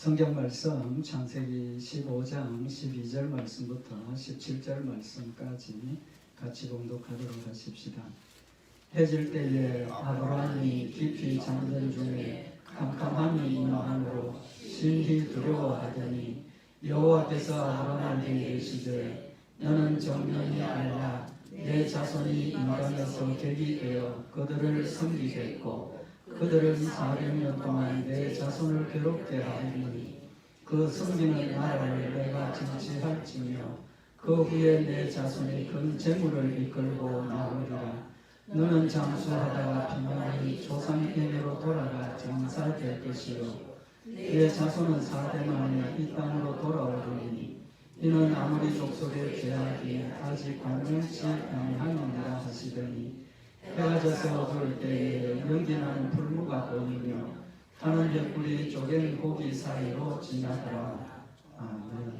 성경 말씀 창세기 15장 12절 말씀부터 17절 말씀까지 같이 봉독하도록 하십시다. 해질 때에 아브라함이 깊이 잠든 중에 캄캄함이 임함으로 심히 두려워하더니 여호와께서 아브라함에게 이르시되 너는 정령이 알라 내 자손이 인간에서 객이 되어 그들을 섬기겠고 그들은 400년 동안 내 자손을 괴롭게 하리니 그 섬기는 나라를 내가 정치할지며 그 후에 내 자손이 큰 재물을 이끌고 나오리라. 너는 장수하다가 평안히 조상에게로 돌아가 장사될 것이요 내 자손은 4대 만에 이 땅으로 돌아오리니 이는 아무리 족속의 죄악이 아직 관명치 아니하느니라 하시더니 해가 져서 어두울 때에 연기나는 풀무가 보이며 타는 벽불이 쪼갠 고기 사이로 지나가라. 아멘.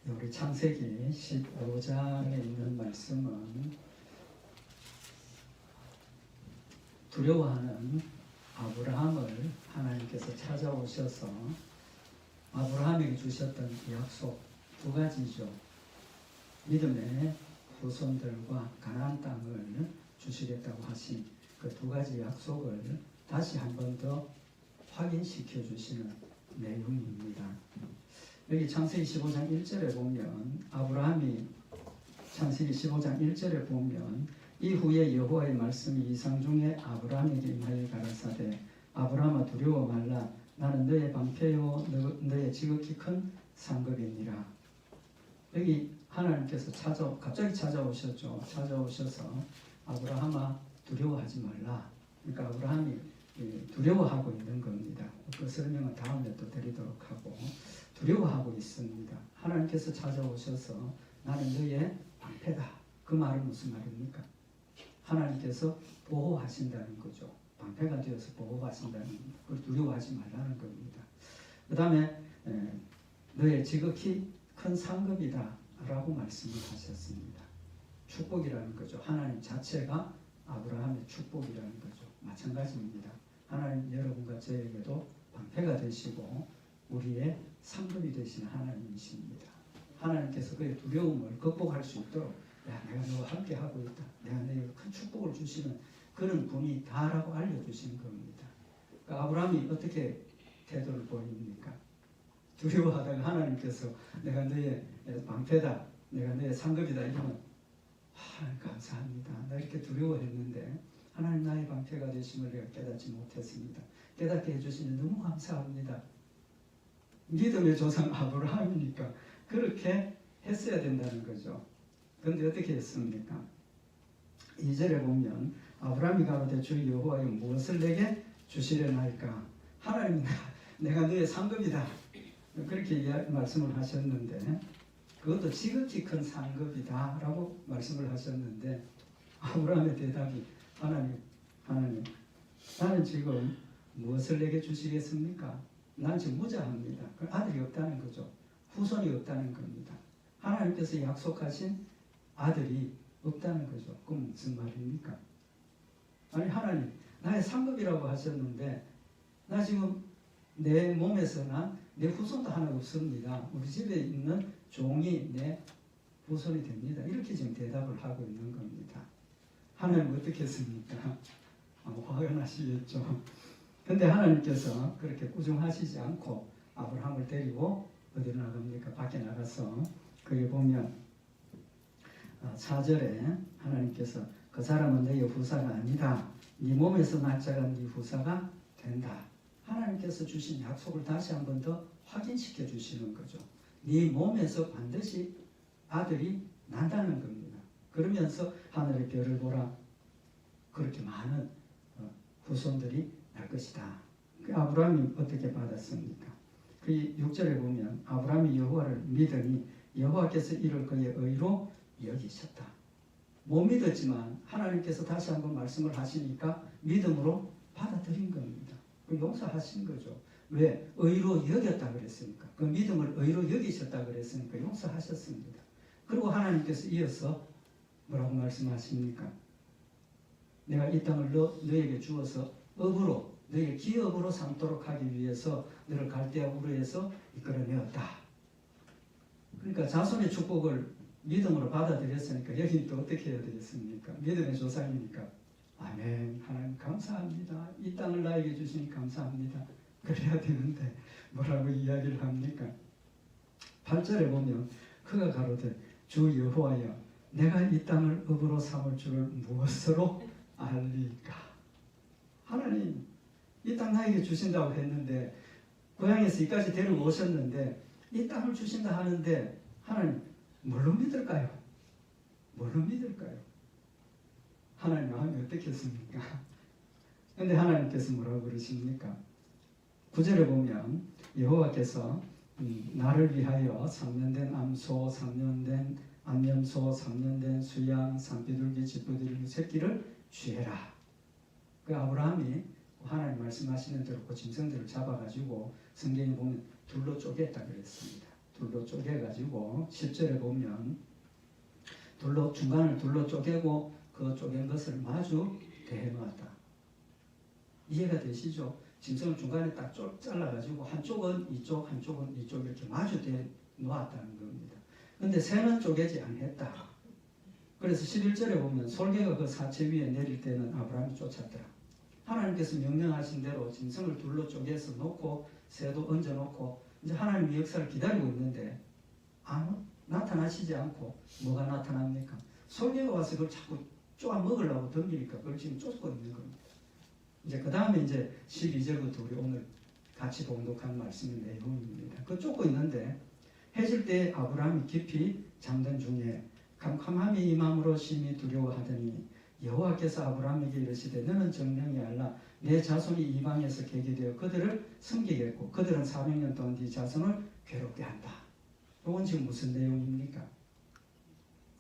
우리 창세기 15장에 있는 말씀은 두려워하는 아브라함을 하나님께서 찾아오셔서 아브라함에게 주셨던 약속 두 가지죠. 믿음의 후손들과 가나안 땅을 주시겠다고 하신 그 두 가지 약속을 다시 한 번 더 확인시켜 주시는 내용입니다. 여기 창세기 15장 1절에 보면 아브라함이 창세기 15장 1절에 보면 이후에 여호와의 말씀이 이상 중에 아브라함에게 임하여 가라사대 아브라함아 두려워 말라 나는 너의 방패요 너의 지극히 큰 상급이니라. 여기 하나님께서 갑자기 찾아오셨죠. 찾아오셔서 아브라함아 두려워하지 말라. 그러니까 아브라함이 두려워하고 있는 겁니다. 그 설명은 다음에 또 드리도록 하고 두려워하고 있습니다. 하나님께서 찾아오셔서 나는 너의 방패다. 그 말은 무슨 말입니까? 하나님께서 보호하신다는 거죠. 방패가 되어서 보호하신다는 겁니다. 그걸 두려워하지 말라는 겁니다. 그 다음에 너의 지극히 큰 상급이다 라고 말씀을 하셨습니다. 축복이라는 거죠. 하나님 자체가 아브라함의 축복이라는 거죠. 마찬가지입니다. 하나님 여러분과 저에게도 방패가 되시고 우리의 상급이 되시는 하나님이십니다. 하나님께서 그의 두려움을 극복할 수 있도록 내가 너와 함께 하고 있다. 내가 너에게 큰 축복을 주시는 그런 분이 다라고 알려주신 겁니다. 그러니까 아브라함이 어떻게 태도를 보입니까? 두려워하다가 하나님께서 내가 너의 방패다, 내가 너의 상급이다 이러면 하나님 감사합니다. 나 이렇게 두려워했는데 하나님 나의 방패가 되심을 내가 깨닫지 못했습니다. 깨닫게 해주시니 너무 감사합니다. 믿음의 조상 아브라함이니까 그렇게 했어야 된다는 거죠. 그런데 어떻게 했습니까? 2절에 보면 아브라함이 가로되 주 여호와여 무엇을 내게 주시려나이까? 하나님 내가 너의 상급이다. 그렇게 말씀을 하셨는데 그것도 지극히 큰 상급이다 라고 말씀을 하셨는데 아브라함의 대답이 하나님 나는 지금 무엇을 내게 주시겠습니까? 난 지금 무자합니다. 아들이 없다는 거죠. 후손이 없다는 겁니다. 하나님께서 약속하신 아들이 없다는 거죠. 그럼 무슨 말입니까? 아니 하나님 나의 상급이라고 하셨는데 나 지금 내 몸에서나 내 후손도 하나 없습니다. 우리 집에 있는 종이 내 후손이 됩니다. 이렇게 지금 대답을 하고 있는 겁니다. 하나님 어떻게 했습니까? 화가 나시겠죠. 근데 하나님께서 그렇게 꾸중하시지 않고 아브라함을 데리고 어디로 나갑니까? 밖에 나가서 거기 보면 4절에 하나님께서 그 사람은 너의 후사가 아니다. 네 몸에서 날 자가 네 후사가 된다. 하나님께서 주신 약속을 다시 한 번 더 확인시켜 주시는 거죠. 네 몸에서 반드시 아들이 난다는 겁니다. 그러면서 하늘의 별을 보라. 그렇게 많은 후손들이 날 것이다. 그 아브라함이 어떻게 받았습니까? 그 6절에 보면 아브라함이 여호와를 믿으니 여호와께서 이를 그의 의로 여기셨다. 못 믿었지만 하나님께서 다시 한번 말씀을 하시니까 믿음으로 받아들인 겁니다. 용서하신 거죠. 왜? 의로 여겼다 그랬으니까. 그 믿음을 의로 여기셨다 그랬으니까 용서하셨습니다. 그리고 하나님께서 이어서 뭐라고 말씀하십니까? 내가 이 땅을 너에게 주어서 업으로 너의 기업으로 삼도록 하기 위해서 너를 갈대아 우르에서 이끌어내었다. 그러니까 자손의 축복을 믿음으로 받아들였으니까 여기는 또 어떻게 해야 되겠습니까? 믿음의 조상이니까 아멘 하나님 감사합니다. 이 땅을 나에게 주시니 감사합니다. 그래야 되는데 뭐라고 이야기를 합니까? 8절에 보면 그가 가로되 주 여호와여 내가 이 땅을 업으로 삼을 줄을 무엇으로 알리까? 하나님 이 땅 나에게 주신다고 했는데 고향에서 이까지 데리고 오셨는데 이 땅을 주신다 하는데 하나님 뭘로 믿을까요? 뭘로 믿을까요? 하나님 마음이 어떻겠습니까? 근데 하나님께서 뭐라고 그러십니까? 9절에 보면 여호와께서 나를 위하여 3년 된 암소, 3년 된 암염소, 3년 된 수양, 산비둘기, 짖부들기 새끼를 취해라. 그 아브라함이 하나님 말씀하시는 대로 그 짐승들을 잡아가지고 성경에 보면 둘로 쪼갰다 그랬습니다. 둘로 쪼개가지고 10절에 보면 중간을 둘로 쪼개고 그 쪼갠 것을 마주 대놓았다. 이해가 되시죠? 짐승을 중간에 딱 잘라가지고 한쪽은 이쪽, 한쪽은 이쪽 이렇게 마주 대놓았다는 겁니다. 근데 새는 쪼개지 않았다. 그래서 11절에 보면 솔개가 그 사체 위에 내릴 때는 아브라함이 쫓았더라. 하나님께서 명령하신 대로 짐승을 둘로 쪼개서 놓고 새도 얹어놓고 이제 하나님의 역사를 기다리고 있는데 나타나시지 않고 뭐가 나타납니까? 솔개가 와서 그걸 자꾸 쪼아 먹으려고 덤비니까 그걸 지금 쫓고 있는 겁니다. 이제 그 다음에 이제 12절부터 우리 오늘 같이 봉독한 말씀의 내용입니다. 그 쫓고 있는데 해질 때 아브라함이 깊이 잠든 중에 캄캄함이 임함으로 심히 두려워하더니 여호와께서 아브라함에게 이르시되 너는 정령이 알라 내 자손이 이방에서 계기되어 그들을 섬기겠고 그들은 400년 동안 네 자손을 괴롭게 한다. 이건 지금 무슨 내용입니까?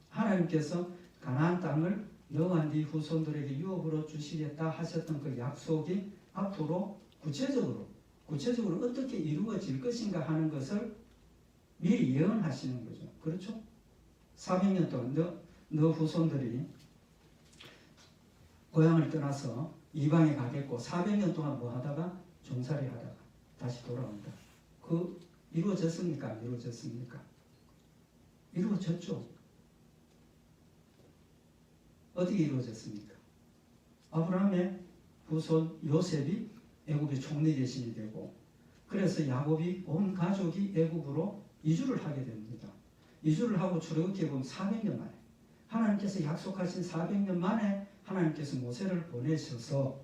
하나님께서 가나안 땅을 너와 네 후손들에게 유업으로 주시겠다 하셨던 그 약속이 앞으로 구체적으로 어떻게 이루어질 것인가 하는 것을 미리 예언하시는 거죠. 그렇죠? 400년 동안 너 후손들이 고향을 떠나서 이방에 가겠고 400년 동안 뭐 하다가 종살이 하다가 다시 돌아온다. 그 이루어졌습니까? 안 이루어졌습니까? 이루어졌죠. 어떻게 이루어졌습니까? 아브라함의 후손 요셉이 애굽의 총리 대신이 되고 그래서 야곱이 온 가족이 애굽으로 이주를 하게 됩니다. 이주를 하고 출애굽기에 보면 400년 만에 하나님께서 약속하신 400년 만에 하나님께서 모세를 보내셔서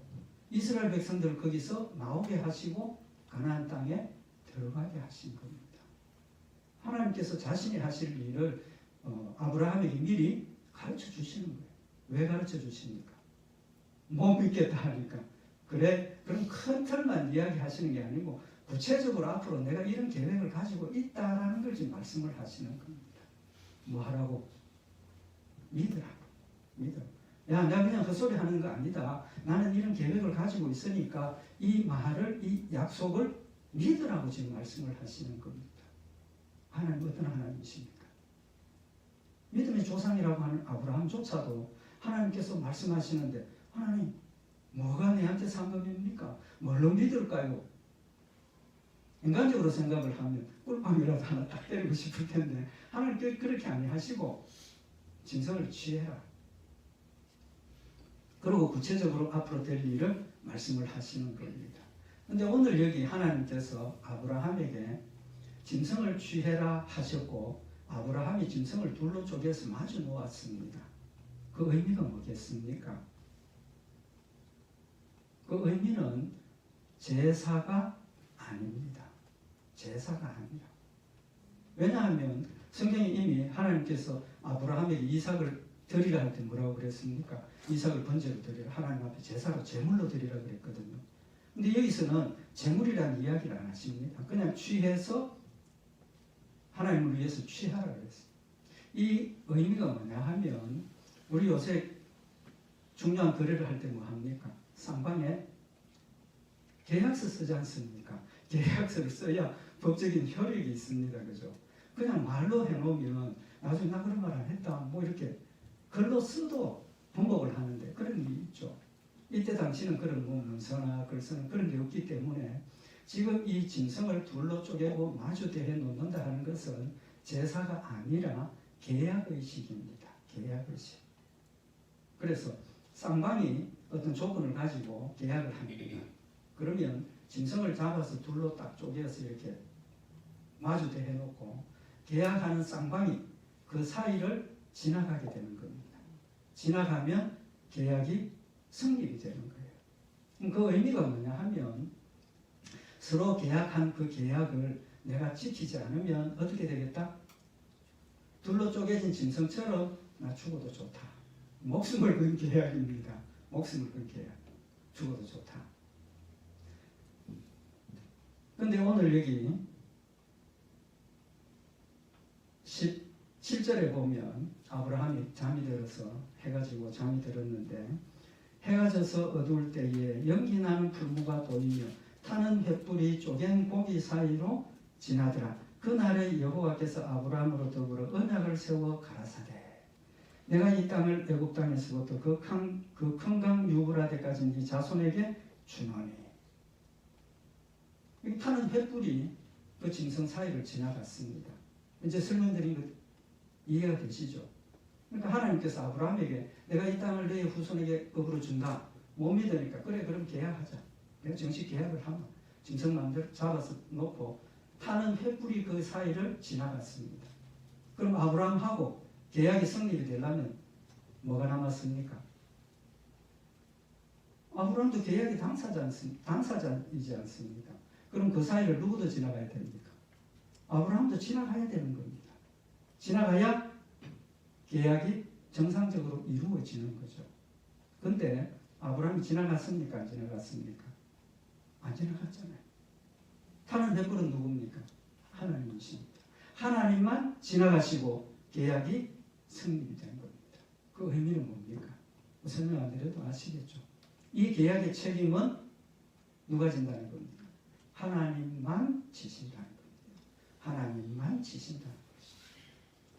이스라엘 백성들을 거기서 나오게 하시고 가나안 땅에 들어가게 하신 겁니다. 하나님께서 자신이 하실 일을 아브라함에게 미리 가르쳐 주시는 거예요. 왜 가르쳐 주십니까? 못 믿겠다 하니까. 그래, 그럼 큰 틀만 이야기하시는 게 아니고 구체적으로 앞으로 내가 이런 계획을 가지고 있다라는 걸 지금 말씀을 하시는 겁니다. 뭐 하라고? 믿으라고. 야, 내가 그냥 그 소리 하는 거 아니다. 나는 이런 계획을 가지고 있으니까 이 말을, 이 약속을 믿으라고 지금 말씀을 하시는 겁니다. 하나님 어떤 하나님이십니까? 믿음의 조상이라고 하는 아브라함조차도 하나님께서 말씀하시는데 하나님 뭐가 내한테 상급입니까? 뭘로 믿을까요? 인간적으로 생각을 하면 꿀밤이라도 하나 딱 때리고 싶을 텐데 하나님 그렇게 아니하시고 짐승을 취해라. 그리고 구체적으로 앞으로 될 일을 말씀을 하시는 겁니다. 그런데 오늘 여기 하나님께서 아브라함에게 짐승을 취해라 하셨고 아브라함이 짐승을 둘로 쪼개서 마주 놓았습니다. 그 의미가 뭐겠습니까? 그 의미는 제사가 아닙니다. 제사가 아니라. 왜냐하면 성경에 이미 하나님께서 아브라함에게 이삭을 드리라 할 때 뭐라고 그랬습니까? 이삭을 번제로 드리라. 하나님 앞에 제사로 제물로 드리라 그랬거든요. 근데 여기서는 제물이라는 이야기를 안 하십니다. 그냥 취해서 하나님을 위해서 취하라 그랬어요. 이 의미가 뭐냐 하면 우리 요새 중요한 거래를 할 때 뭐 합니까? 쌍방에 계약서 쓰지 않습니까? 계약서를 써야 법적인 효력이 있습니다. 그죠? 그냥 말로 해놓으면 나중에 나 그런 말 안 했다. 뭐 이렇게 글로 써도 번복을 하는데 그런 게 있죠. 이때 당시는 그런 문서나 글쓰는 그런 게 없기 때문에 지금 이 짐승을 둘로 쪼개고 마주대해 놓는다 하는 것은 제사가 아니라 계약의식입니다. 계약의식. 그래서 쌍방이 어떤 조건을 가지고 계약을 합니다. 그러면 짐승을 잡아서 둘로 딱 쪼개서 이렇게 마주대해 놓고 계약하는 쌍방이 그 사이를 지나가게 되는 겁니다. 지나가면 계약이 성립이 되는 거예요. 그 의미가 뭐냐 하면 서로 계약한 그 계약을 내가 지키지 않으면 어떻게 되겠다? 둘로 쪼개진 짐승처럼 나 죽어도 좋다. 목숨을 건 계약입니다. 목숨을 건 계약. 죽어도 좋다. 근데 오늘 여기 17절에 보면 아브라함이 잠이 들어서 해가 지고 잠이 들었는데 해가 져서 어두울 때에 연기 나는 풀무가 보이며 타는 횃불이 쪼갠 고기 사이로 지나더라. 그날에 여호와께서 아브라함으로 더불어 언약을 세워 가라사대 내가 이 땅을 애굽 땅에서부터 그 큰 강 유브라데까지 네 자손에게 주노니. 타는 횃불이 그 짐승 사이를 지나갔습니다. 이제 설명드린 것 이해가 되시죠? 그러니까 하나님께서 아브라함에게 내가 이 땅을 내 후손에게 법으로 준다. 못 믿으니까 그래 그럼 계약하자. 내가 정식 계약을 하면 짐승 마음대로 잡아서 놓고 타는 횃불이 그 사이를 지나갔습니다. 그럼 아브라함하고 계약이 성립이 되려면 뭐가 남았습니까? 아브라함도 계약의 당사자이지 않습니까? 그럼 그 사이를 누구도 지나가야 됩니까? 아브라함도 지나가야 되는 겁니다. 지나가야 계약이 정상적으로 이루어지는 거죠. 근데 아브라함이 지나갔습니까? 안 지나갔습니까? 안 지나갔잖아요. 타는 횃불은 누굽니까? 하나님이십니다. 하나님만 지나가시고 계약이 성립이 된 겁니다. 그 의미는 뭡니까? 설명 안 드려도 아시겠죠? 이 계약의 책임은 누가 진다는 겁니까? 하나님만 지신다는 겁니다. 하나님만 지신다는 것입니다.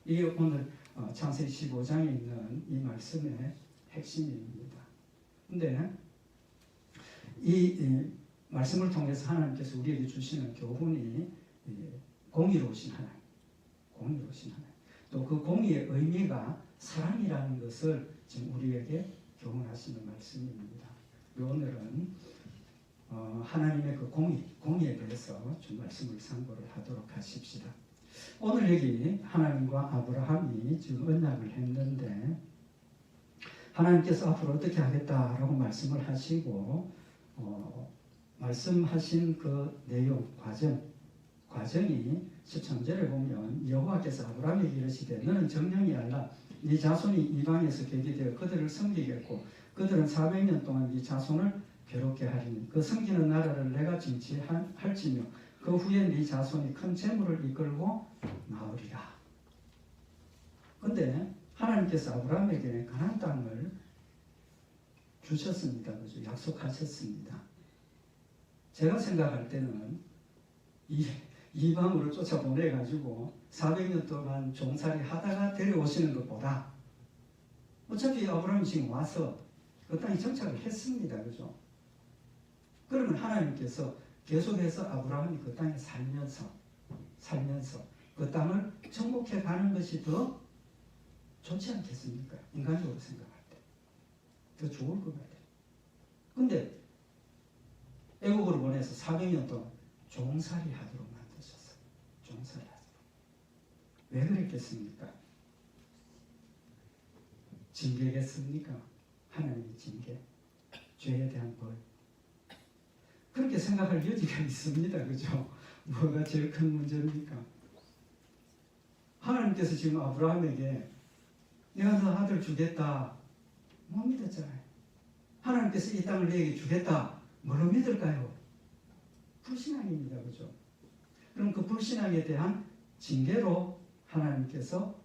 이게 오늘 창세기 15장에 있는 이 말씀의 핵심입니다. 근데 이 말씀을 통해서 하나님께서 우리에게 주시는 교훈이 공의로우신 하나님, 공의로우신 하나님. 또 그 공의의 의미가 사랑이라는 것을 지금 우리에게 교훈하시는 말씀입니다. 오늘은 하나님의 그 공의에 대해서 좀 말씀을 상고를 하도록 하십시다. 오늘 여기 하나님과 아브라함이 지금 언약을 했는데 하나님께서 앞으로 어떻게 하겠다라고 말씀을 하시고 말씀하신 그 내용, 과정이 13절에 보면 여호와께서 아브라함에게 이르시되 너는 정령이 알라 네 자손이 이방에서 계기되어 그들을 섬기겠고 그들은 400년 동안 네 자손을 괴롭게 하리니 그 섬기는 나라를 내가 징치할지며 그 후에 네 자손이 큰 재물을 이끌고 나오리라. 근데 하나님께서 아브라함에게 가나안 땅을 주셨습니다. 그죠? 약속하셨습니다. 제가 생각할 때는 이방으로 쫓아보내가지고 400년 동안 종살이 하다가 데려오시는 것보다 어차피 아브라함이 지금 와서 그 땅에 정착을 했습니다. 그죠? 그러면 하나님께서 계속해서 아브라함이 그 땅에 살면서 그 땅을 정복해 가는 것이 더 좋지 않겠습니까? 인간적으로 생각할 때. 더 좋을 것 같아요. 근데 애국으로 보내서 400년 동안 종살이 하도록 만드셨어요. 종살이 하도록. 왜 그랬겠습니까? 징계겠습니까? 하나님의 징계. 죄에 대한 벌. 그렇게 생각할 여지가 있습니다. 그죠? 뭐가 제일 큰 문제입니까? 하나님께서 지금 아브라함에게 내가 너 아들 주겠다. 못 믿었잖아요. 하나님께서 이 땅을 내게 주겠다. 뭘로 믿을까요? 불신앙입니다. 그죠? 그럼 그 불신앙에 대한 징계로 하나님께서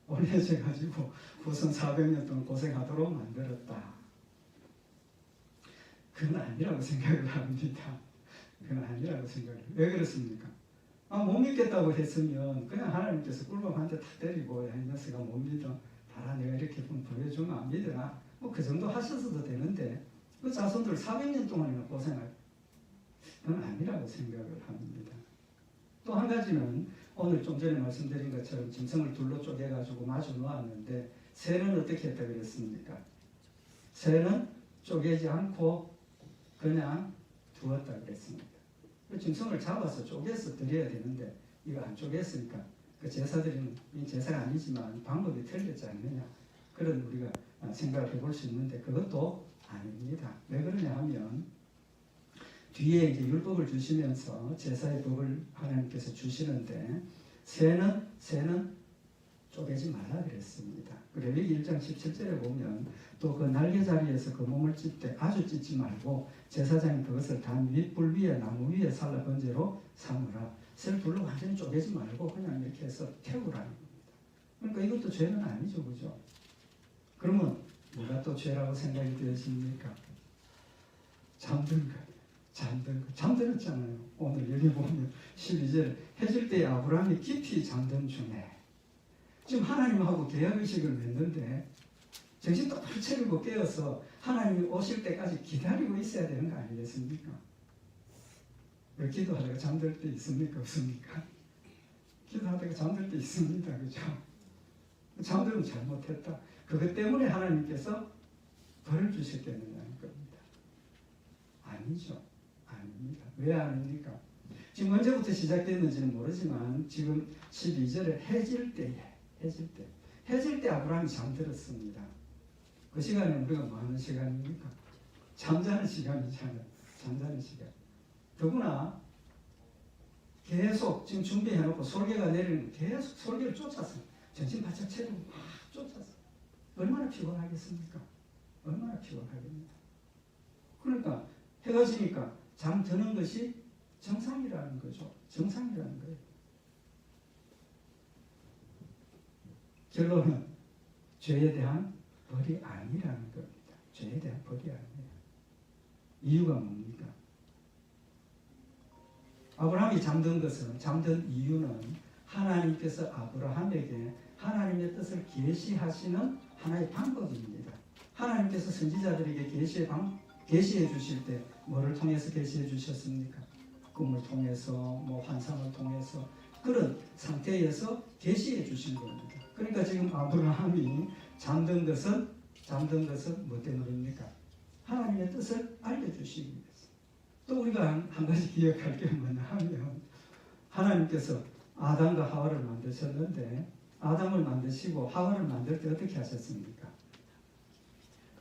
보내셔가지고 후손 400년 동안 고생하도록 만들었다. 그건 아니라고 생각을 합니다. 그건 아니라고 생각을 해요. 왜 그렇습니까? 못 믿겠다고 했으면 그냥 하나님께서 꿀밤 한 대 탁 때리고 야, 이 녀석아 못 믿어. 봐라 내가 이렇게 보여주면 안 믿으나. 뭐 그 정도 하셔서도 되는데 그 자손들 400년 동안이나 고생할 그건 아니라고 생각을 합니다. 또 한 가지는 오늘 좀 전에 말씀드린 것처럼 짐승을 둘로 쪼개가지고 마주 놓았는데 새는 어떻게 했다 그랬습니까? 새는 쪼개지 않고 그냥 두었다 그랬습니다. 그 짐승을 잡아서 쪼개서 드려야 되는데 이거 안 쪼갰으니까 그 제사드리는 제사가 아니지만 방법이 틀렸지 않느냐 그런 우리가 생각을 해볼 수 있는데 그것도 아닙니다. 왜 그러냐 하면 뒤에 이제 율법을 주시면서 제사의 법을 하나님께서 주시는데 새는 쪼개지 말라 그랬습니다. 그리고 여기 1장 17절에 보면 또 그 날개 자리에서 그 몸을 찢 때 아주 찢지 말고 제사장이 그것을 단 윗불 위에 나무 위에 살라 번제로 삼으라. 새를 둘로 완전히 쪼개지 말고 그냥 이렇게 해서 태우라는 겁니다. 그러니까 이것도 죄는 아니죠, 그죠? 그러면 뭐가 또 죄라고 생각이 되십니까? 잠든 것. 잠들었잖아요. 오늘 여기 보면 12절 해질 때 아브라함이 깊이 잠든 중에 지금 하나님하고 계약의식을 맺는데 정신 똑바로 차리고 깨어서 하나님이 오실 때까지 기다리고 있어야 되는 거 아니겠습니까? 왜 기도하다가 잠들 때 있습니까? 없습니까? 기도하다가 잠들 때 있습니다. 그죠? 잠들면 잘못했다. 그것 때문에 하나님께서 벌을 주셨겠느냐는 겁니다. 아니죠. 아닙니다. 왜 아닙니까? 지금 언제부터 시작됐는지는 모르지만 지금 12절에 해질 때 아브라함이 잠들었습니다. 그 시간에 우리가 뭐 하는 시간입니까? 잠자는 시간이잖아요. 잠자는 시간. 더구나 계속 지금 준비해놓고 솔개가 내리는 계속 솔개를 쫓아서 정신 바짝 차리고 막 쫓아서 얼마나 피곤하겠습니까? 얼마나 피곤하겠습니까? 그러니까 해가 지니까 잠드는 것이 정상이라는 거죠. 정상이라는 거예요. 결론은 죄에 대한 벌이 아니라는 겁니다. 죄에 대한 벌이 아니에요. 이유가 뭡니까? 아브라함이 잠든 이유는 하나님께서 아브라함에게 하나님의 뜻을 계시하시는 하나의 방법입니다. 하나님께서 선지자들에게 계시해 주실 때 뭐를 통해서 계시해 주셨습니까? 꿈을 통해서 뭐 환상을 통해서 그런 상태에서 계시해 주신 겁니다. 그러니까 지금 아브라함이 잠든 것은 뭐 때문입니까? 하나님의 뜻을 알려주시기 위해서. 또 우리가 한 가지 기억할 게 뭐냐 하면 하나님께서 아담과 하와를 만드셨는데 아담을 만드시고 하와를 만들 때 어떻게 하셨습니까?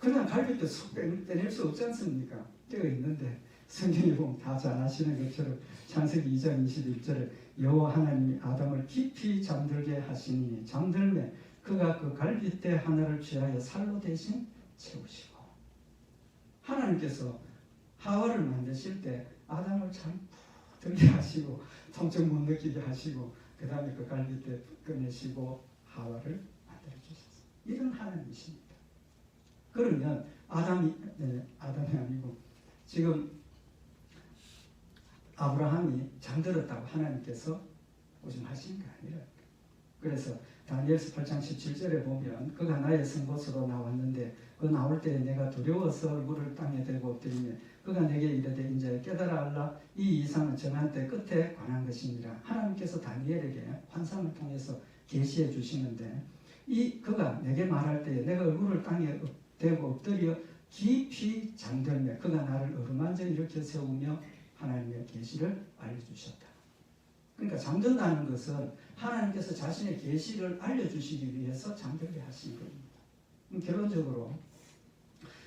그냥 갈비뼈 쏙 빼낼 수 없지 않습니까? 뼈가 있는데 성경에 보면 다 잘 아시는 것처럼 창세기 2장 21절에 여호와 하나님이 아담을 깊이 잠들게 하시니 잠들매 그가 그 갈비뼈 하나를 취하여 살로 대신 채우시고 하나님께서 하와를 만드실 때 아담을 참 푹 들게 하시고 통증 못 느끼게 하시고 그 다음에 그 갈비뼈 꺼내시고 하와를 만들어 주셨어요. 이런 하나님이십니다. 그러면 아담이 아니고 지금 아브라함이 잠들었다고 하나님께서 오심하신 게 아니라 그래서 다니엘서 8장 17절에 보면 그가 나의 선 곳으로 나왔는데 그 나올 때에 내가 두려워서 얼굴을 땅에 대고 엎드리며 그가 내게 이르되 이제 깨달아 알라 이 이상은 정한 때 끝에 관한 것이니라. 하나님께서 다니엘에게 환상을 통해서 계시해 주시는데 그가 내게 말할 때에 내가 얼굴을 땅에 대고 엎드려 깊이 잠들며 그가 나를 어루만져 일으켜 세우며 하나님의 계시를 알려주셨다. 그러니까 잠든다는 것은 하나님께서 자신의 계시를 알려주시기 위해서 잠들게 하신 겁니다. 결론적으로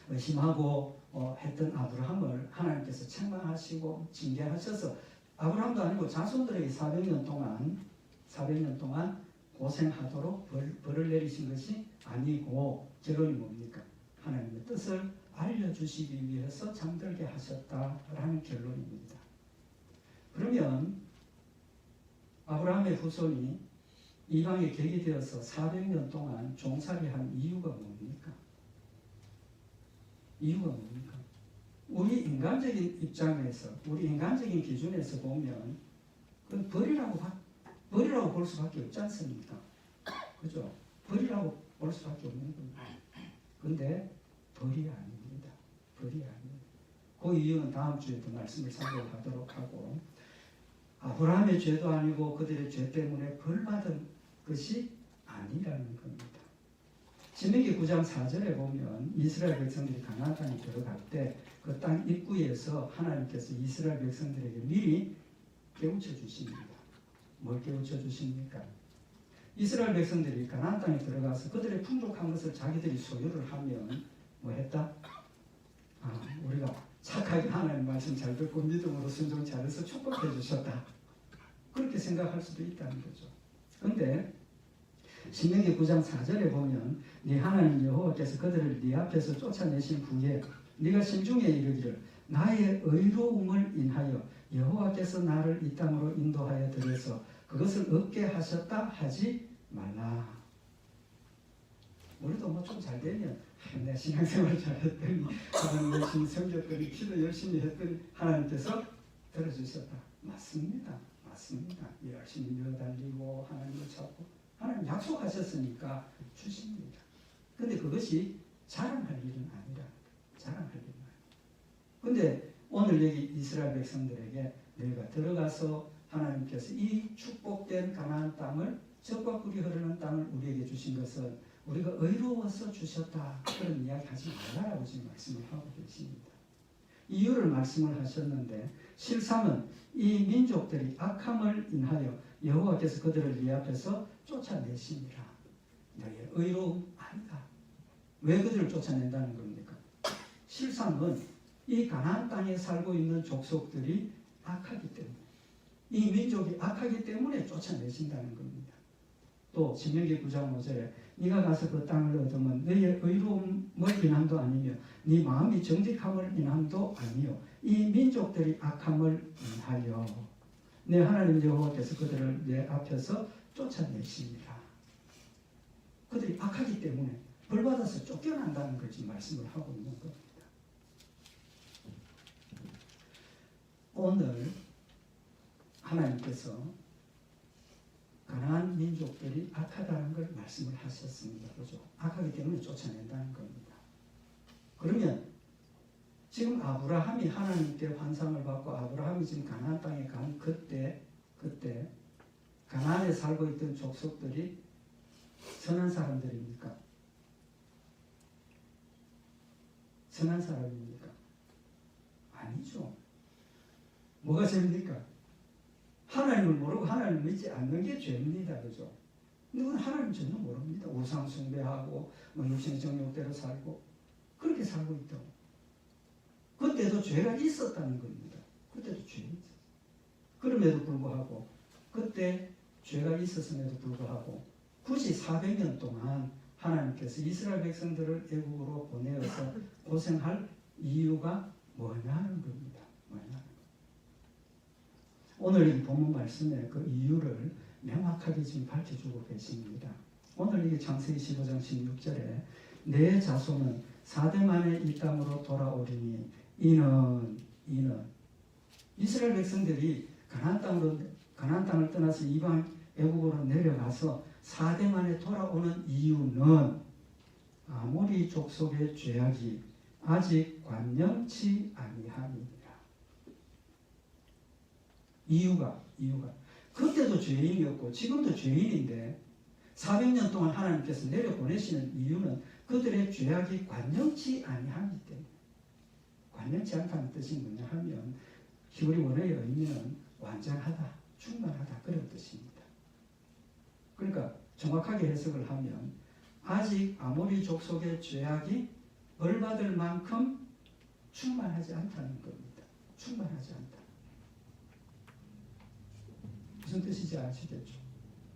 의심하고 했던 아브라함을 하나님께서 책망하시고 징계하셔서 아브라함도 아니고 자손들에게 400년 동안 고생하도록 벌을 내리신 것이 아니고 결론이 뭡니까? 하나님의 뜻을 알려주시기 위해서 잠들게 하셨다라는 결론입니다. 그러면 아브라함의 후손이 이방에 객이 되어서 400년 동안 종살이한 이유가 뭡니까? 우리 인간적인 입장에서, 우리 인간적인 기준에서 보면 그건 벌이라고 볼 수밖에 없지 않습니까? 그죠? 벌이라고 볼 수밖에 없는 겁니다. 근데 벌이 아닙니다. 벌이 아닙니다. 그 이유는 다음 주에도 말씀을 살펴보도록 하고, 아브라함의 죄도 아니고 그들의 죄 때문에 벌받은 것이 아니라는 겁니다. 신명기 9장 4절에 보면 이스라엘 백성들이 가나안 땅에 들어갈 때 그 땅 입구에서 하나님께서 이스라엘 백성들에게 미리 깨우쳐 주십니다. 뭘 깨우쳐 주십니까? 이스라엘 백성들이 가나안 땅에 들어가서 그들의 풍족한 것을 자기들이 소유를 하면 뭐 했다? 우리가 착하게 하나님 말씀 잘 듣고 믿음으로 순종 잘해서 축복해 주셨다. 그렇게 생각할 수도 있다는 거죠. 그런데 신명기 9장 4절에 보면 네 하나님 여호와께서 그들을 네 앞에서 쫓아내신 후에 네가 심중에 이르기를 나의 의로움을 인하여 여호와께서 나를 이 땅으로 인도하여 들여서 그것을 얻게 하셨다 하지 말라. 우리도 뭐 좀 잘 되면 내가 신앙생활 잘했더니 하나님 열심히 섬겼더니 기도 열심히 했더니 하나님께서 들어주셨다. 맞습니다. 맞습니다. 열심히 밀어달리고 하나님을 찾고 하나님 약속하셨으니까 주십니다. 근데 그것이 자랑할 일은 아니라 자랑할 일은 아니라. 근데 오늘 여기 이스라엘 백성들에게 너희가 들어가서 하나님께서 이 축복된 가나안 땅을 젖과 꿀이 흐르는 땅을 우리에게 주신 것은 우리가 의로워서 주셨다. 그런 이야기 하지 말라라고 지금 말씀을 하고 계십니다. 이유를 말씀을 하셨는데 실상은 이 민족들이 악함을 인하여 여호와께서 그들을 네 앞에서 쫓아내시니라. 너희의 의로움 아니다. 왜 그들을 쫓아낸다는 겁니까? 실상은 이 가나안 땅에 살고 있는 족속들이 악하기 때문에 이 민족이 악하기 때문에 쫓아내신다는 겁니다. 또 신명기 9장 5절에 네가 가서 그 땅을 얻으면 너희의 의로움을 인함도 아니며 네 마음이 정직함을 인함도 아니요 이 민족들이 악함을 인하여 내 하나님 여호와께서 그들을 내 앞에서 쫓아내시니라. 그들이 악하기 때문에 벌받아서 쫓겨난다는 걸 지금 말씀을 하고 있는 겁니다. 오늘 하나님께서 가나안 민족들이 악하다는 걸 말씀을 하셨습니다. 그렇죠? 악하기 때문에 쫓아낸다는 겁니다. 그러면 지금 아브라함이 하나님께 환상을 받고 아브라함이 지금 가나안 땅에 간 그때 가나안에 살고 있던 족속들이 선한 사람들입니까? 선한 사람입니까? 아니죠. 뭐가 죄입니까? 하나님을 모르고 하나님을 믿지 않는 게 죄입니다. 그죠? 근데 하나님 전혀 모릅니다. 우상 숭배하고 육신의 정욕대로 살고 그렇게 살고 있다고. 그때도 죄가 있었다는 겁니다. 그때도 죄가 있었어요. 그럼에도 불구하고 그때 죄가 있었음에도 불구하고 굳이 400년 동안 하나님께서 이스라엘 백성들을 애국으로 보내어서 고생할 이유가 뭐냐는 겁니다. 오늘 이 본문 말씀에 그 이유를 명확하게 지금 밝혀주고 계십니다. 오늘 이게 창세기 15장 16절에 내 자손은 4대 만에 이 땅으로 돌아오리니 이는 이스라엘 백성들이 가나안 땅을 떠나서 이방 애국으로 내려가서 4대 만에 돌아오는 이유는 아모리 족속의 죄악이 아직 관념치 아니함이니라. 이유가 그때도 죄인이었고 지금도 죄인인데 400년 동안 하나님께서 내려보내시는 이유는 그들의 죄악이 관념치 아니하기 때문에. 관념치 않다는 뜻이 뭐냐 하면 히브리 원어의 의미는 완전하다, 충만하다 그런 뜻입니다. 그러니까 정확하게 해석을 하면 아직 아모리 족속의 죄악이 벌받을 만큼 충만하지 않다는 겁니다. 충만하지 않다. 무슨 뜻인지 아시겠죠?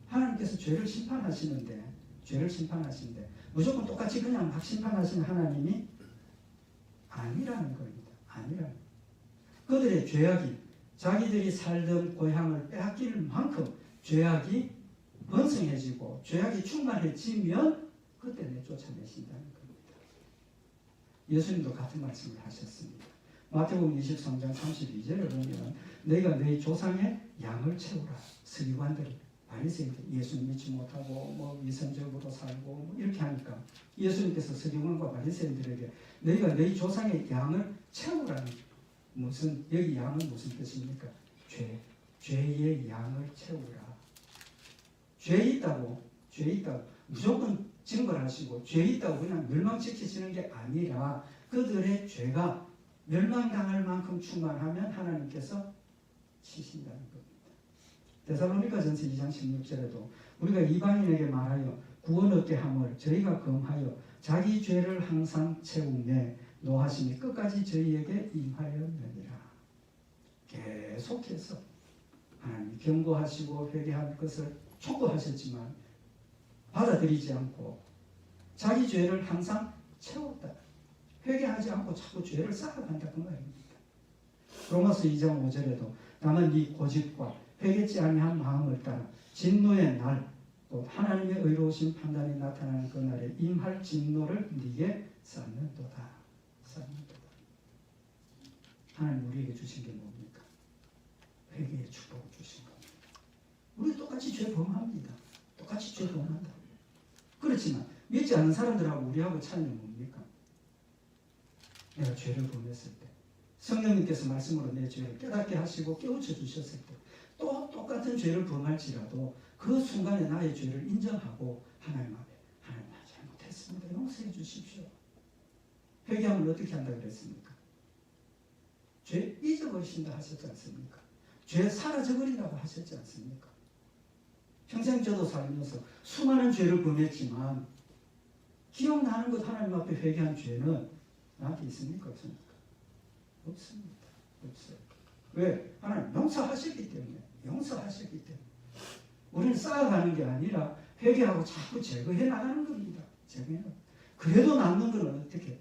하나님께서 죄를 심판하시는데 무조건 똑같이 그냥 막 심판하시는 하나님이 아니라는 겁니다. 아니라는. 그들의 죄악이 자기들이 살던 고향을 빼앗길 만큼 죄악이 번성해지고 죄악이 충만해지면 그때 내쫓아내신다는 겁니다. 예수님도 같은 말씀을 하셨습니다. 마태복음 23장 32절에 보면 너희가 너희 조상의 양을 채우라. 서기관들이 바리새인들 예수님 믿지 못하고 뭐 위선적으로 살고 뭐 이렇게 하니까 예수님께서 서기관과 바리새인들에게 너희가 너희 조상의 양을 채우라는 무슨 여기 양은 무슨 뜻입니까? 죄의 양을 채우라. 죄 있다고 무조건 증거하시고 죄 있다고 그냥 멸망시키시는 게 아니라 그들의 죄가 멸망당할 만큼 충만하면 하나님께서 치신다는 겁니다. 데살로니가전서 2장 16절에도 우리가 이방인에게 말하여 구원 얻게 함을 저희가 검하여 자기 죄를 항상 채우매 노하심이 끝까지 저희에게 임하였느니라. 계속해서 하나님 경고하시고 회개할 것을 촉구하셨지만 받아들이지 않고 자기 죄를 항상 채웠다. 회개하지 않고 자꾸 죄를 쌓아간다 그 말입니다. 로마서 2장 5절에도 다만 네 고집과 회개치 아니한 마음을 따라 진노의 날 또 하나님의 의로우신 판단이 나타나는 그 날에 임할 진노를 네게 쌓는도다. 하나님 우리에게 주신 게 뭡니까? 회개의 축복을 주신 겁니다. 우리 똑같이 죄 범합니다. 똑같이 죄 범한다. 그렇지만 믿지 않는 사람들하고 우리하고 차이는 뭡니까? 내가 죄를 범했을 때 성령님께서 말씀으로 내 죄를 깨닫게 하시고 깨우쳐 주셨을 때 또 똑같은 죄를 범할지라도 그 순간에 나의 죄를 인정하고 하나님 앞에 하나님 나 잘못했습니다. 용서해 주십시오. 회개하면 어떻게 한다 그랬습니까? 죄 잊어버리신다 하셨지 않습니까? 죄 사라져버린다고 하셨지 않습니까? 평생 저도 살면서 수많은 죄를 범했지만 기억나는 것 하나님 앞에 회개한 죄는 나한테 있습니까? 없습니까? 없습니다. 없어요. 왜? 하나님 용서하셨기 때문에. 우리는 쌓아가는 게 아니라 회개하고 자꾸 제거해 나가는 겁니다. 그래도 남는 건 어떻게?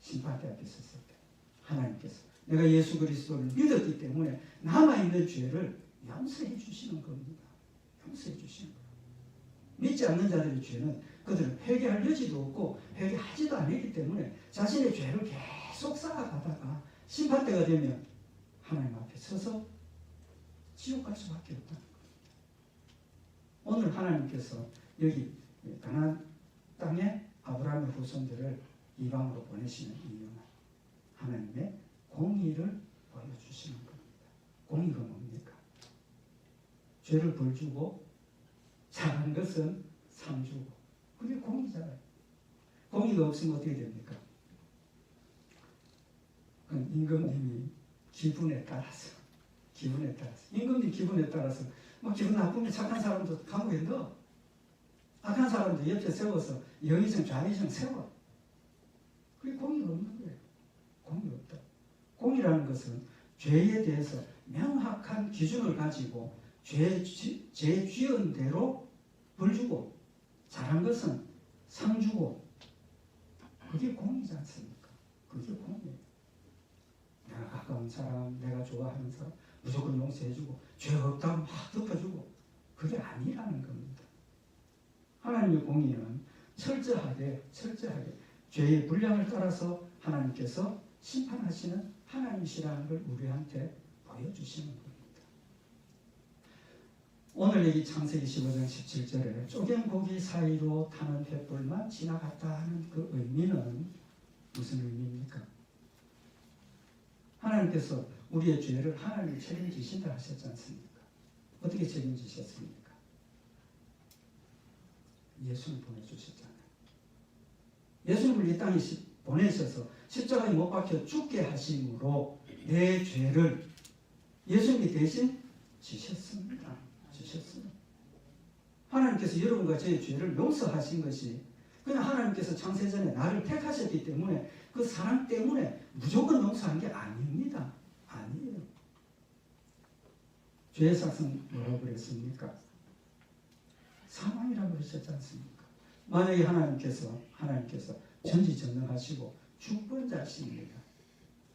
심판대 앞에 섰을 때 하나님께서 내가 예수 그리스도를 믿었기 때문에 남아있는 죄를 용서해 주시는 겁니다. 용서해 주시는 거예요. 믿지 않는 자들의 죄는 그들은 회개할 여지도 없고 회개하지도 않았기 때문에 자신의 죄를 계속 쌓아가다가 심판대가 되면 하나님 앞에 서서 지옥 갈 수밖에 없다는 겁니다. 오늘 하나님께서 여기 가나안 땅에 아브라함의 후손들을 이방으로 보내시는 이유는 하나님의 공의를 보여주시는 겁니다. 공의가 뭡니까? 죄를 벌 주고 잘한 것은 상 주고 그게 공의잖아요. 공의가 없으면 어떻게 됩니까? 임금님이 기분에 따라서 임금님 기분에 따라서 뭐 기분 나쁘면 착한 사람도 감옥에 넣어. 악한 사람도 옆에 세워서 영의정 좌의정 세워. 그게 공의가 없는 거예요. 공의가 없다. 공의라는 것은 죄에 대해서 명확한 기준을 가지고 죄 지은 대로 벌 주고 잘한 것은 상 주고 그게 공의지 않습니까? 그게 공의예요. 내가 가까운 사람, 내가 좋아하는 사람 무조건 용서해주고 죄 없다고 막 덮어주고 그게 아니라는 겁니다. 하나님의 공의는 철저하게 죄의 분량을 따라서 하나님께서 심판하시는 하나님이시라는 걸 우리한테 보여주시는 겁니다. 오늘 여기 창세기 15장 17절에 쪼갠고기 사이로 타는 횃불만 지나갔다 하는 그 의미는 무슨 의미입니까? 하나님께서 우리의 죄를 하나님이 책임지신다 하셨지 않습니까? 어떻게 책임지셨습니까? 예수를 보내주셨잖아요. 예수님을 이 땅에 보내셔서 십자가에 못 박혀 죽게 하심으로 내 죄를 예수님이 대신 지셨습니다. 하나님께서 여러분과 저의 죄를 용서하신 것이 그냥 하나님께서 창세전에 나를 택하셨기 때문에 그 사랑 때문에 무조건 용서한 게 아닙니다. 아니에요. 죄의 삭은 뭐라고 그랬습니까? 사망이라고 그러셨지 않습니까? 만약에 하나님께서 전지전능하시고 주권자십니다.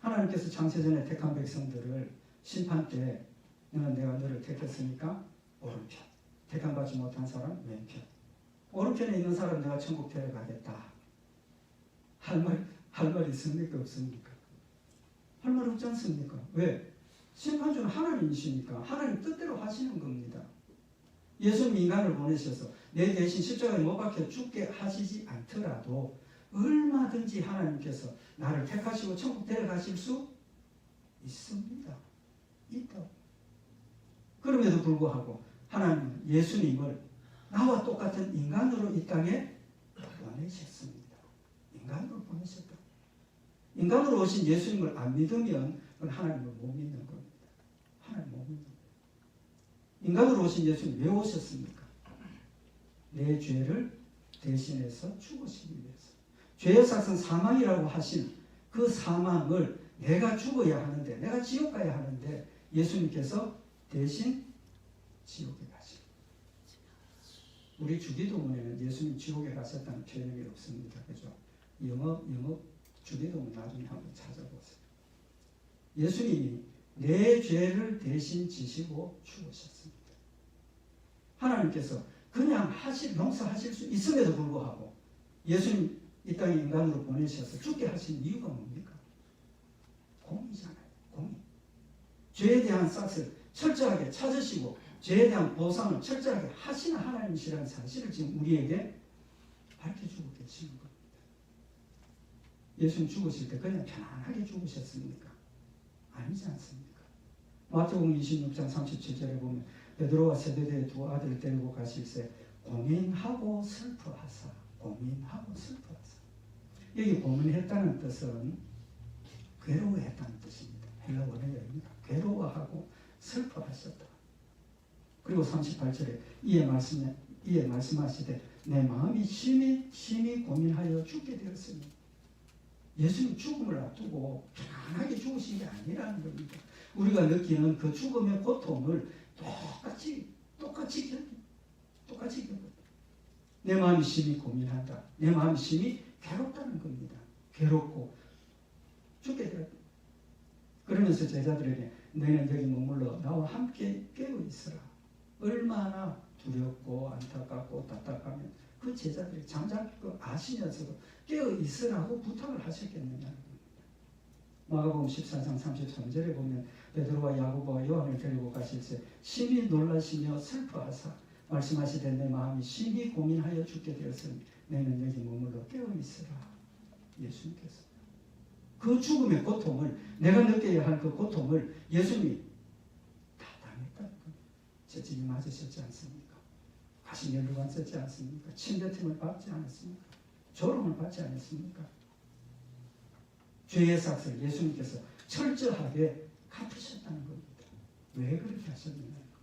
하나님께서 창세전에 택한 백성들을 심판 때 내가 너를 택했으니까 오른편, 택함받지 못한 사람 왼편, 오른편에 있는 사람 내가 천국 데려가겠다. 할 말 있습니까? 없습니까? 할 말 없지 않습니까? 왜? 심판주는 하나님이시니까 하나님 뜻대로 하시는 겁니다. 예수님 인간을 보내셔서 내 대신 십자가에 못 박혀 죽게 하시지 않더라도 얼마든지 하나님께서 나를 택하시고 천국 데려가실 수 있습니다. 있다고. 그럼에도 불구하고 하나님은 예수님을 나와 똑같은 인간으로 이 땅에 보내셨습니다. 인간으로 보내셨다. 인간으로 오신 예수님을 안 믿으면 그건 하나님을 못 믿는 겁니다. 하나님 못 믿는 거예요. 인간으로 오신 예수님 왜 오셨습니까? 내 죄를 대신해서 죽으시기 위해서. 죄의 삭은 사망이라고 하신 그 사망을 내가 죽어야 하는데, 내가 지옥 가야 하는데 예수님께서 대신 지옥에 가시고. 우리 주기도문에는 예수님 지옥에 가셨다는 표현이 없습니다. 그죠? 영어 주기도문 나중에 한번 찾아보세요. 예수님이 내 죄를 대신 지시고 죽으셨습니다. 하나님께서 그냥 용서하실 수 있음에도 불구하고 예수님 이 땅에 인간으로 보내셔서 죽게 하신 이유가 뭡니까? 공의잖아요. 공의. 죄에 대한 싹을 철저하게 찾으시고 죄에 대한 보상을 철저하게 하시는 하나님이시라는 사실을 지금 우리에게 밝혀주고 계시는 겁니다. 예수님 죽으실 때 그냥 편안하게 죽으셨습니까? 아니지 않습니까? 마태복음 26장 37절에 보면 베드로와 세베대의 두 아들을 데리고 가실새 고민하고 슬퍼하사. 고민하고 슬퍼하사. 여기 고민했다는 뜻은 괴로워했다는 뜻입니다. 헬라 원어입니다. 괴로워하고 슬퍼하셨다. 그리고 38절에 이에 말씀하시되 내 마음이 심히 고민하여 죽게 되었으니. 예수님 죽음을 앞두고 편안하게 죽으신 게 아니라는 겁니다. 우리가 느끼는 그 죽음의 고통을 똑같이 겪어. 내 마음이 심히 고민한다. 내 마음이 심히 괴롭다는 겁니다. 괴롭고 죽게 되었다. 그러면서 제자들에게 너희는 여기 머물러 나와 함께 깨어 있으라. 얼마나 두렵고 안타깝고 답답하면 그 제자들이 잠잘 거 아시면서도 깨어 있으라고 부탁을 하셨겠느냐는 겁니다. 마가복음 14장 33절에 보면 베드로와 야고보와 요한을 데리고 가실새 심히 놀라시며 슬퍼하사 말씀하시되 내 마음이 심히 고민하여 죽게 되었으니 너희는 여기 머물러 깨어 있으라. 예수님께서 그 죽음의 고통을, 내가 느껴야 할 그 고통을 예수님이 다 당했다는 겁니다. 채찍이 맞으셨지 않습니까? 가시면류관 썼지 않습니까? 침뱉음을 받지 않았습니까? 조롱을 받지 않았습니까? 죄의 삭을 예수님께서 철저하게 갚으셨다는 겁니다. 왜 그렇게 하셨느냐는 겁니다.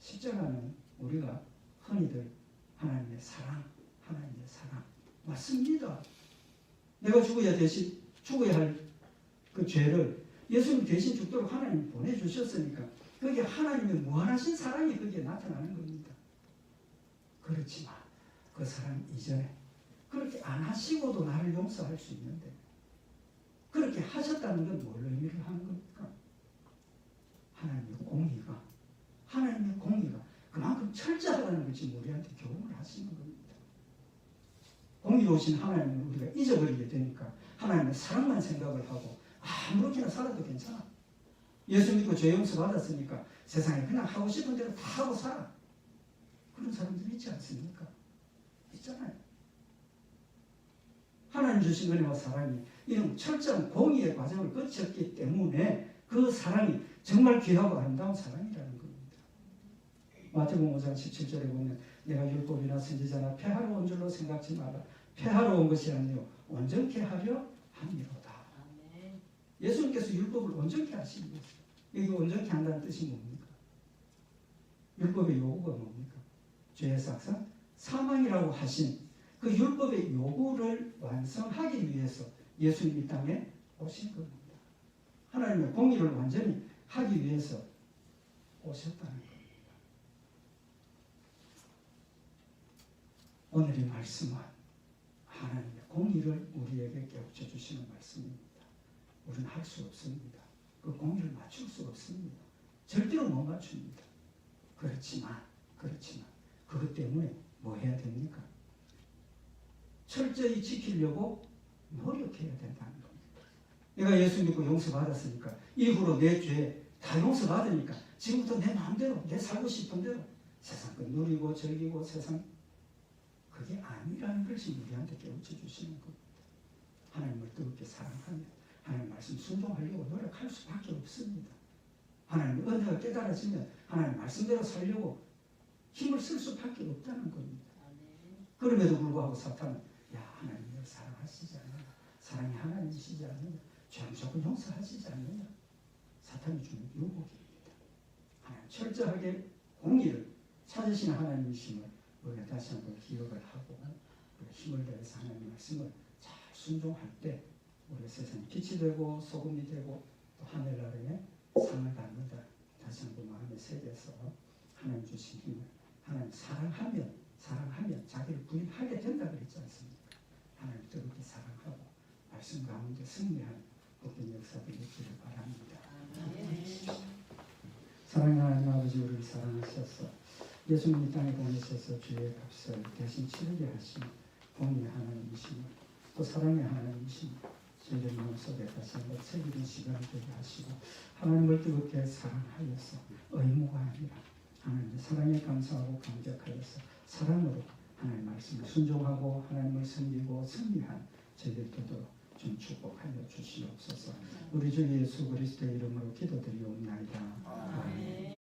십자가는 우리가 흔히들 하나님의 사랑 맞습니다. 내가 죽어야 할 그 죄를 예수님 대신 죽도록 하나님이 보내주셨으니까 그게 하나님의 무한하신 사랑이 거기에 나타나는 겁니다. 그렇지만 그 사랑 이전에 그렇게 안 하시고도 나를 용서할 수 있는데 그렇게 하셨다는 건 뭘 의미를 하는 겁니까? 하나님의 공의가 그만큼 철저하다는 걸 지금 우리한테 교훈을 하시는 겁니다. 공의로우신 하나님을 우리가 잊어버리게 되니까 하나님의 사랑만 생각을 하고 아무렇게나 살아도 괜찮아. 예수 믿고 죄 용서 받았으니까 세상에 그냥 하고 싶은 대로 다 하고 살아. 그런 사람들이 있지 않습니까? 있잖아요. 하나님 주신 은혜와 사랑이 이런 철저한 공의의 과정을 거쳤기 때문에 그 사랑이 정말 귀하고 아름다운 사랑이라는 겁니다. 마태복음 5장 17절에 보면 내가 율법이나 선지자나 폐하러 온 줄로 생각지 마라. 폐하러 온 것이 아니요 온전케 하려 함이로다. 예수님께서 율법을 온전케 하시기 위해서. 여기 온전케 한다는 뜻이 뭡니까? 율법의 요구가 뭡니까? 죄의 삭은 사망이라고 하신 그 율법의 요구를 완성하기 위해서 예수님 이 땅에 오신 겁니다. 하나님의 공의를 완전히 하기 위해서 오셨다는 겁니다. 오늘의 말씀은 하나님의 공의를 우리에게 깨우쳐 주시는 말씀입니다. 우리는 할 수 없습니다. 그 공의를 맞출 수 없습니다. 절대로 못 맞춥니다. 그렇지만 그것 때문에 뭐 해야 됩니까? 철저히 지키려고 노력해야 된다는 겁니다. 내가 예수 믿고 용서받았으니까 이후로 내 죄 다 용서받으니까 지금부터 내 마음대로 내 살고 싶은 대로 세상 것 누리고 즐기고 세상 그게 아니라는 것이 우리한테 깨우쳐 주시는 겁니다. 하나님을 뜨겁게 사랑하며 하나님 말씀 순종하려고 노력할 수밖에 없습니다. 하나님 은혜가 깨달아지면 하나님 말씀대로 살려고 힘을 쓸 수밖에 없다는 겁니다. 그럼에도 불구하고 사탄은 야 하나님을 사랑하시지 않느냐, 사랑이 하나님이시지 않느냐, 죄는 조금 용서하시지 않느냐, 사탄이 주는 유혹입니다. 하나님 철저하게 공의를 찾으시는 하나님이심을 우리가 다시 한번 기억을 하고 우리가 힘을 다해서 하나님 말씀을 잘 순종할 때 우리가 세상에 빛이 되고 소금이 되고 또 하늘나라에 상을 받는다. 다시 한번 마음에 새겨서 하나님 주신 힘을 하나님 사랑하면 자기를 부인하게 된다 그랬지 않습니까? 하나님 뜨겁게 사랑하고 말씀 가운데 승리하는 복된 역사들이 있기를 바랍니다. 사랑하는 하나님 아버지, 우리를 사랑하셔서 예수님 이 땅에 보내셔서 죄의 값을 대신 치르게 하신 공의의 하나님이심을 또 사랑의 하나님이심을 저희들 마음속에 다시 한번 새기는 시간이 되게 하시고 하나님을 뜨겁게 사랑하여서 의무가 아니라 하나님의 사랑에 감사하고 감격하여서 사랑으로 하나님의 말씀을 순종하고 하나님을 섬기고 승리한 저희들 되도록 좀 축복하여 주시옵소서. 우리 주 예수 그리스도의 이름으로 기도드리옵나이다. 아멘.